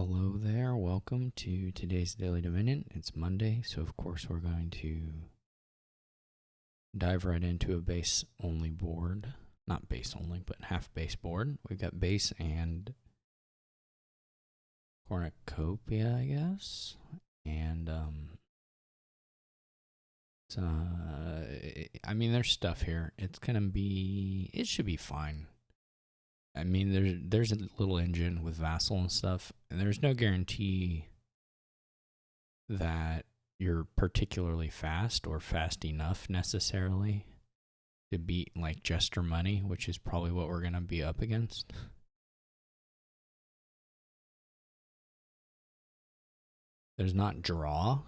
Hello there, welcome to today's Daily Dominion. It's Monday, so of course we're going to dive right into a base only board. Not base only, but half base board. We've got base and cornucopia, I guess. And I mean there's stuff here. It should be fine. I mean there's a little engine with Vassal and stuff, and there's no guarantee that you're particularly fast or fast enough necessarily to beat like Jester Money, which is probably what we're going to be up against. There's not draw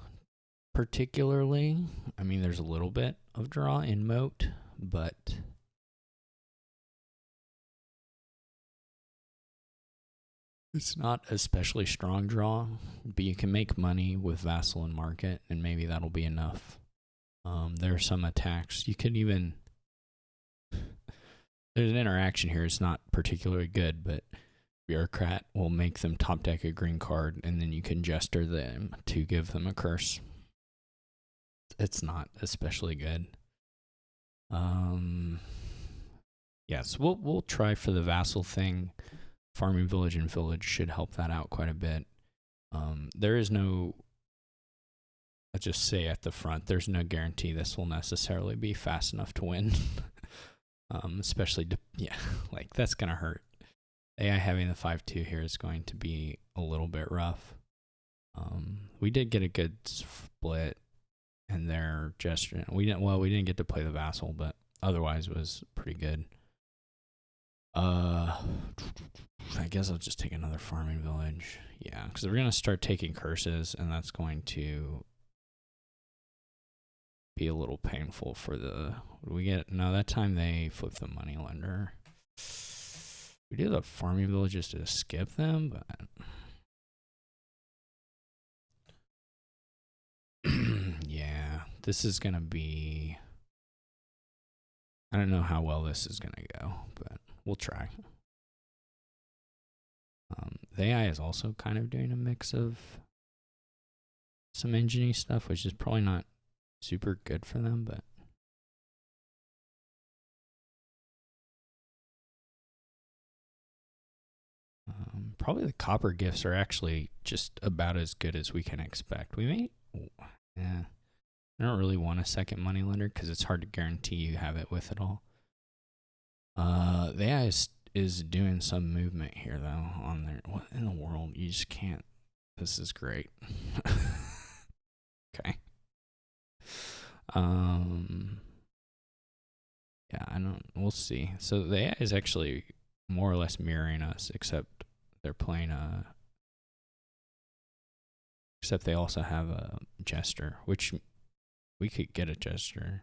particularly. I mean, there's a little bit of draw in Moat, but it's not especially strong draw. But you can make money with Vassal and Market, and maybe that'll be enough. There are some attacks. You could even... There's an interaction here. It's not particularly good, but Bureaucrat will make them top deck a green card, and then you can Jester them to give them a curse. It's not especially good. Yes, we'll try for the Vassal thing. Farming Village and Village should help that out quite a bit. There is no... I'll just say at the front, there's no guarantee this will necessarily be fast enough to win. Especially, like that's going to hurt. AI having the 5-2 here is going to be a little bit rough. We did get a good split, and their gesture. We didn't get to play the Vassal, but otherwise it was pretty good. I guess I'll just take another Farming Village. Yeah, because we're going to start taking curses, and that's going to be a little painful for the... What do we get? No, that time they flipped the Money Lender. We do the Farming Villages to skip them, but... yeah, this is going to be... I don't know how well this is going to go, but we'll try. The AI is also kind of doing a mix of some engineering stuff, which is probably not super good for them, but... probably the copper gifts are actually just about as good as we can expect. We may... Yeah. I don't really want a second money lender because it's hard to guarantee you have it with it all. The AI is doing some movement here, though, on there. What in the world? You just can't... This is great. Okay. Yeah, I don't... We'll see. So the AI is actually more or less mirroring us, except they're playing except they also have a Jester, which we could get a Jester.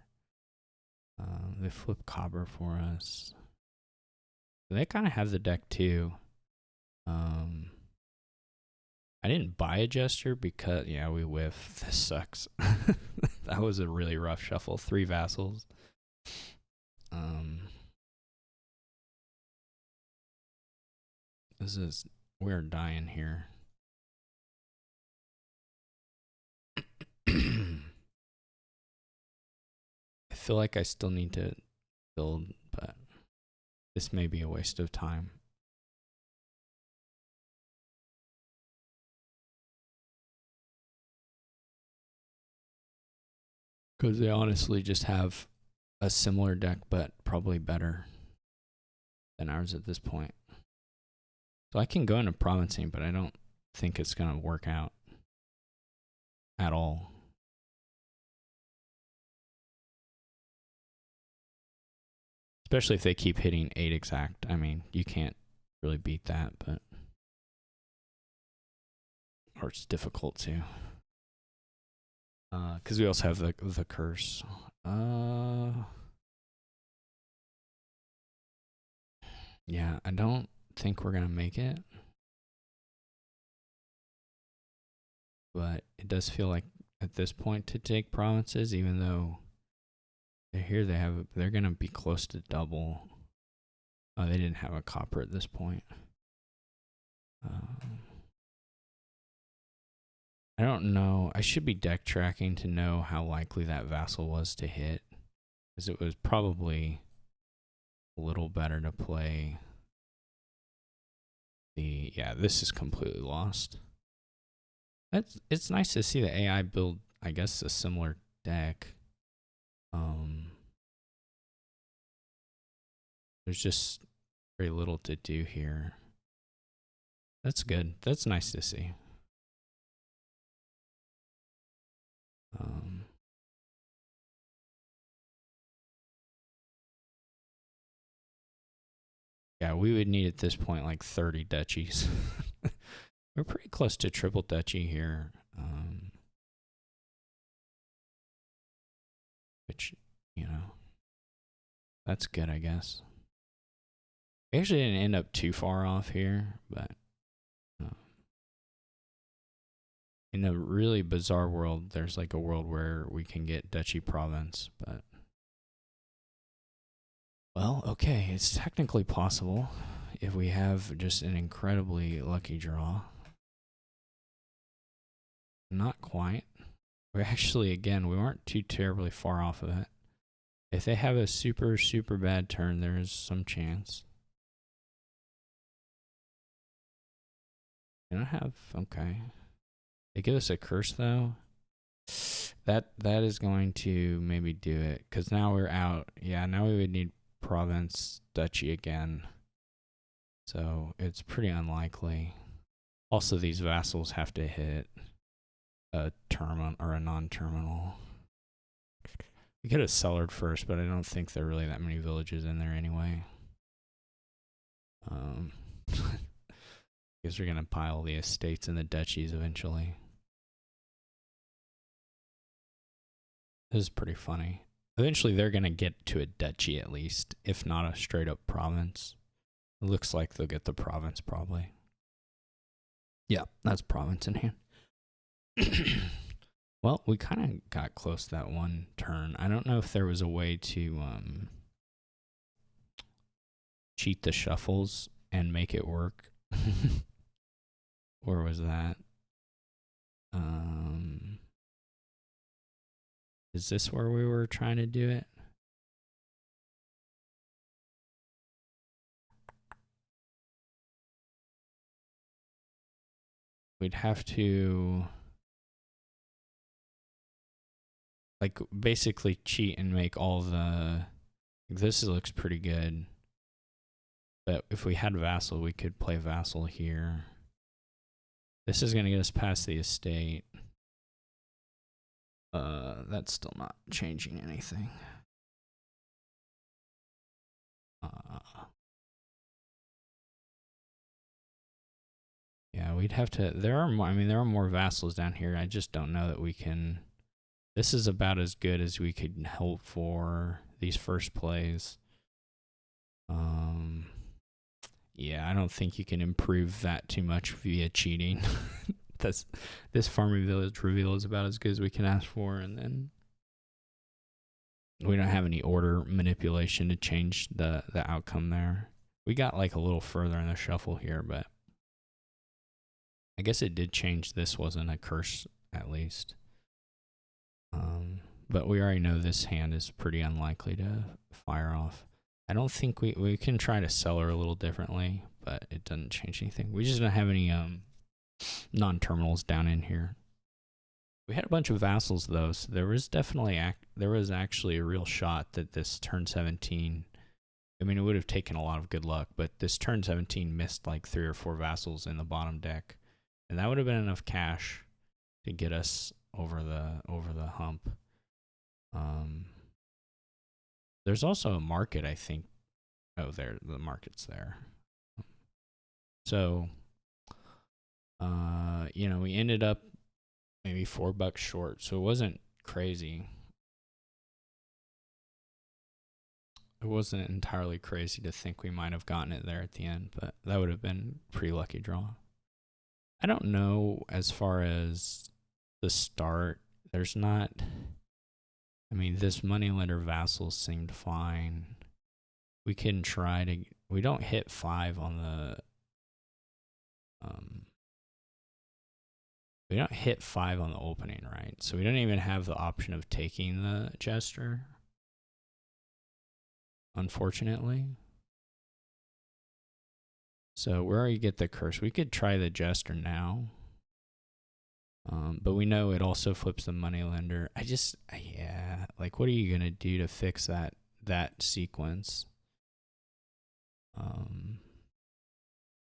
They flip Cobber for us. They kind of have the deck too. I didn't buy a Jester because, yeah, we whiff. This sucks. That was a really rough shuffle. 3 Vassals. We're dying here. I feel like I still need to build, but this may be a waste of time. Because they honestly just have a similar deck, but probably better than ours at this point. So I can go into provincing, but I don't think it's going to work out at all. Especially if they keep hitting 8 exact. I mean, you can't really beat that, but... Or it's difficult to. Because we also have the curse. Yeah, I don't think we're going to make it. But it does feel like at this point to take provinces, even though here they're going to be close to double. Oh, they didn't have a copper at this point. I don't know. I should be deck tracking to know how likely that vassal was to hit, because it was probably a little better to play the. Yeah, this is completely lost. It's nice to see the AI build, I guess, a similar deck. There's just very little to do here. That's good. That's nice to see. Yeah, we would need at this point like 30 duchies. We're pretty close to triple duchy here, which, you know, that's good, I guess. We actually didn't end up too far off here, but in a really bizarre world, there's like a world where we can get duchy province, but well, okay, it's technically possible if we have just an incredibly lucky draw. Not quite. We actually, again, we weren't too terribly far off of it. If they have a super, super bad turn, there is some chance. They don't have, okay. They give us a curse, though. That is going to maybe do it, because now we're out. Yeah, now we would need province, duchy again. So it's pretty unlikely. Also, these vassals have to hit a terminal or a non-terminal. We could have cellared first, but I don't think there are really that many villages in there anyway. Because we're gonna pile the estates and the duchies eventually. This is pretty funny. Eventually, they're gonna get to a duchy at least, if not a straight up province. It looks like they'll get the province probably. Yeah, that's province in hand. Well, we kind of got close that one turn. I don't know if there was a way to cheat the shuffles and make it work. Or was that? Is this where we were trying to do it? We'd have to like basically cheat and make all the. This looks pretty good. But if we had vassal, we could play vassal here. This is gonna get us past the estate. That's still not changing anything. Yeah, we'd have to. There are more. I mean, there are more vassals down here. I just don't know that we can. This is about as good as we could hope for these first plays. Yeah, I don't think you can improve that too much via cheating. This farming village reveal is about as good as we can ask for, and then we don't have any order manipulation to change the outcome there. We got like a little further in the shuffle here, but I guess it did change. This wasn't a curse, at least. But we already know this hand is pretty unlikely to fire off. I don't think we can try to sell her a little differently, but it doesn't change anything. We just don't have any non-terminals down in here. We had a bunch of vassals though, so there was definitely there was actually a real shot that this turn 17. I mean, it would have taken a lot of good luck, but this turn 17 missed like 3 or 4 vassals in the bottom deck, and that would have been enough cash to get us over the hump. There's also a market, I think. Oh, there, the market's there. So, we ended up maybe $4 short, so it wasn't crazy. It wasn't entirely crazy to think we might have gotten it there at the end, but that would have been a pretty lucky draw. I don't know as far as the start. There's not. I mean, this moneylender vassal seemed fine. We can try to. We don't hit 5 on the. We don't hit 5 on the opening, right? So we don't even have the option of taking the Jester, unfortunately. So where you get the curse, we could try the Jester now. But we know it also flips the moneylender. Yeah, like what are you gonna do to fix that sequence?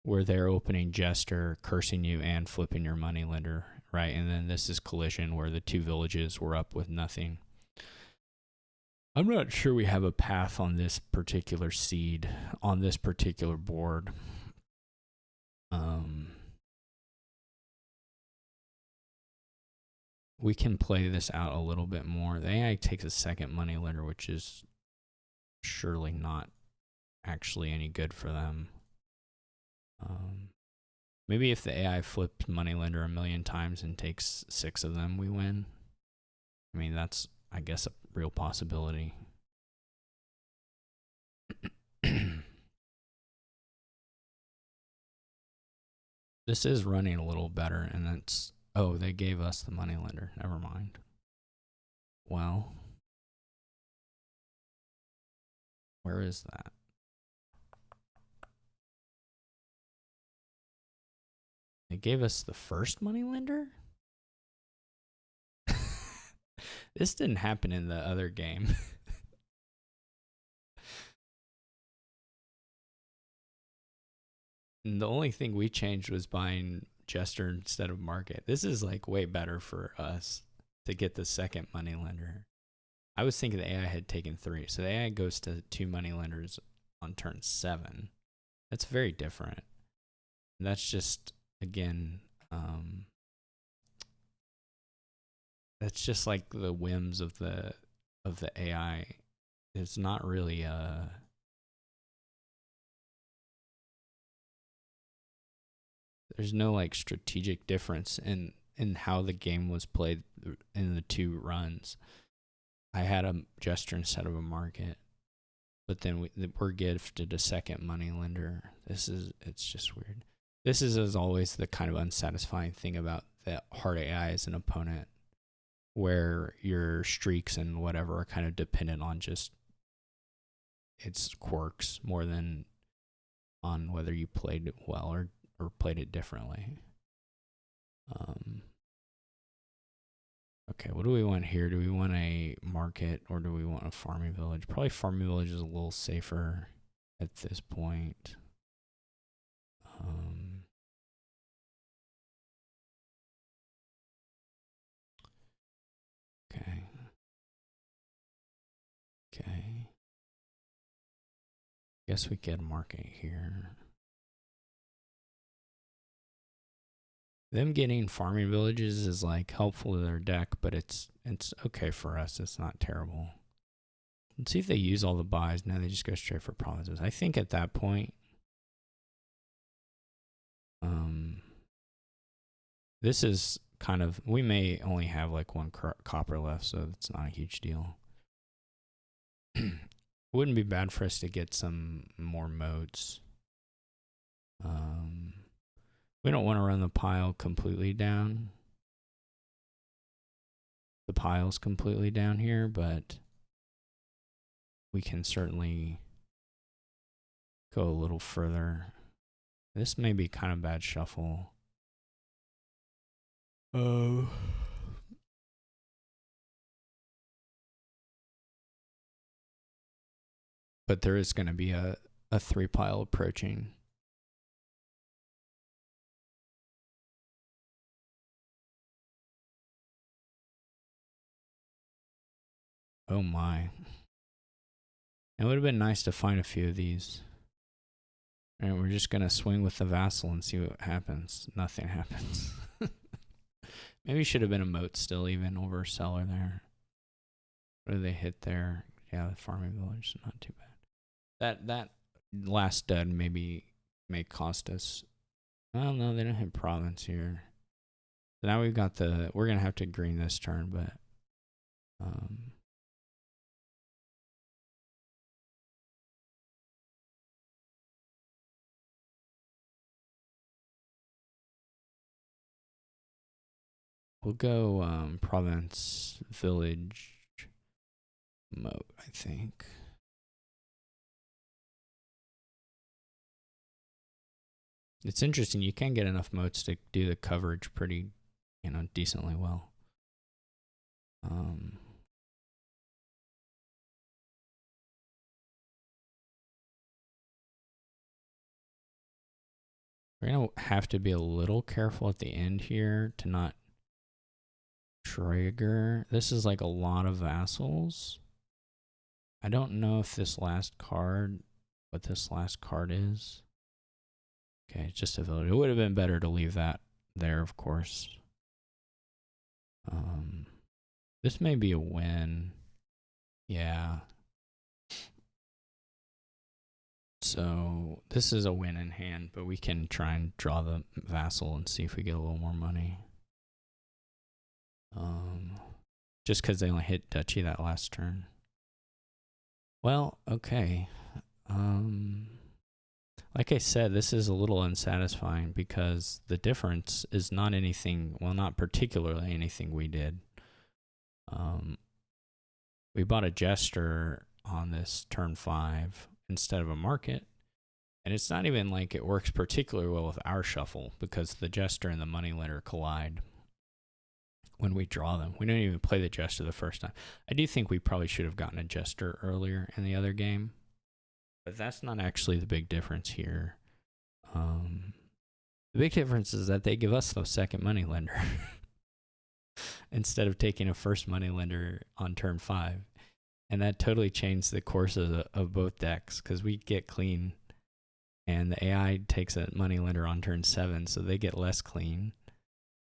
Where they're opening Jester, cursing you, and flipping your moneylender, right? And then this is collision where the 2 villages were up with nothing. I'm not sure we have a path on this particular seed, on this particular board. We can play this out a little bit more. The AI takes a second moneylender, which is surely not actually any good for them. Maybe if the AI flipped moneylender a million times and takes 6 of them, we win. I mean, that's, I guess, a real possibility. This is running a little better, and that's... Oh, they gave us the moneylender. Never mind. Well, where is that? They gave us the first moneylender? This didn't happen in the other game. And the only thing we changed was buying Jester instead of Market. This is like way better for us to get the second moneylender. I was thinking the AI had taken 3. So the AI goes to 2 moneylenders on turn 7. That's very different. And that's just, again, that's just like the whims of the AI. It's not really there's no like strategic difference in how the game was played in the 2 runs. I had a Jester instead of a Market, but then we're gifted a second moneylender. It's just weird. This is, as always, the kind of unsatisfying thing about the hard AI as an opponent, where your streaks and whatever are kind of dependent on just its quirks more than on whether you played it well or played it differently. Okay, what do we want here? Do we want a Market or do we want a farming village? Probably farming village is a little safer at this point. Okay. Guess we get a Market here. Them getting farming villages is like helpful to their deck, but it's okay for us. It's not terrible. Let's see if they use all the buys. Now they just go straight for provinces. I think at that point, this is kind of, we may only have like 1 copper left, so it's not a huge deal. Wouldn't be bad for us to get some more moats. We don't want to run the pile completely down. The pile's completely down here, but we can certainly go a little further. This may be kind of bad shuffle. Oh. But there is going to be a 3 pile approaching. Oh my. It would have been nice to find a few of these. And we're just going to swing with the vassal and see what happens. Nothing happens. Maybe should have been a moat still even over a cellar there. What do they hit there? Yeah, the farming village, not too bad. That last stud maybe may cost us. Well, no, they don't hit province here. So now we've got we're going to have to green this turn, but We'll go province village mode, I think. It's interesting. You can get enough modes to do the coverage pretty, decently well. We're going to have to be a little careful at the end here to not trigger. This is like a lot of vassals. I don't know if this last card, what this last card is. Okay, just a village. It would have been better to leave that there, of course. This may be a win. Yeah. So this is a win in hand, but we can try and draw the vassal and see if we get a little more money. Just because they only hit duchy that last turn. Well, okay. Like I said, this is a little unsatisfying because the difference is not anything, well, not particularly anything we did. We bought a jester on this turn 5 instead of a market. And it's not even like it works particularly well with our shuffle because the jester and the moneylender collide when we draw them. We don't even play the jester the first time. I do think we probably should have gotten a jester earlier in the other game, but that's not actually the big difference here. The big difference is that they give us the second moneylender instead of taking a first moneylender on turn 5. And that totally changed the course of both decks because we get clean and the AI takes a moneylender on turn 7, so they get less clean.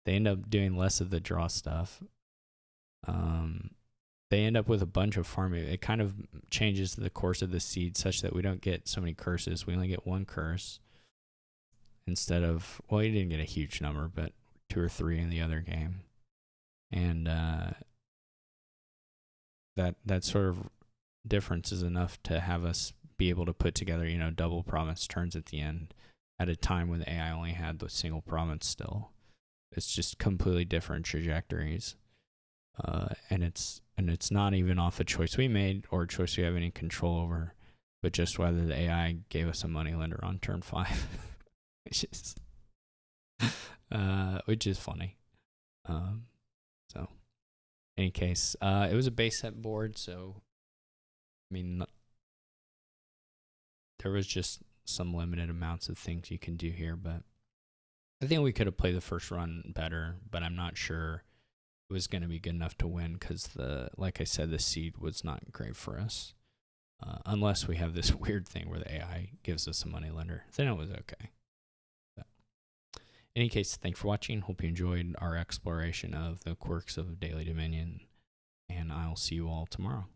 They end up doing less of the draw stuff. They end up with a bunch of farming. It kind of changes the course of the seed such that we don't get so many curses. We only get one curse instead of, well, you didn't get a huge number, but 2 or 3 in the other game. And that sort of difference is enough to have us be able to put together, double province turns at the end at a time when the AI only had the single province still. It's just completely different trajectories. And it's not even off a choice we made or a choice we have any control over, but just whether the AI gave us a moneylender on turn 5, which is funny. So, in any case, it was a base set board, so I mean, there was just some limited amounts of things you can do here, but I think we could have played the first run better, but I'm not sure it was going to be good enough to win because, like I said, the seed was not great for us. Unless we have this weird thing where the AI gives us a moneylender. Then it was okay. But in any case, thanks for watching. Hope you enjoyed our exploration of the quirks of Daily Dominion, and I'll see you all tomorrow.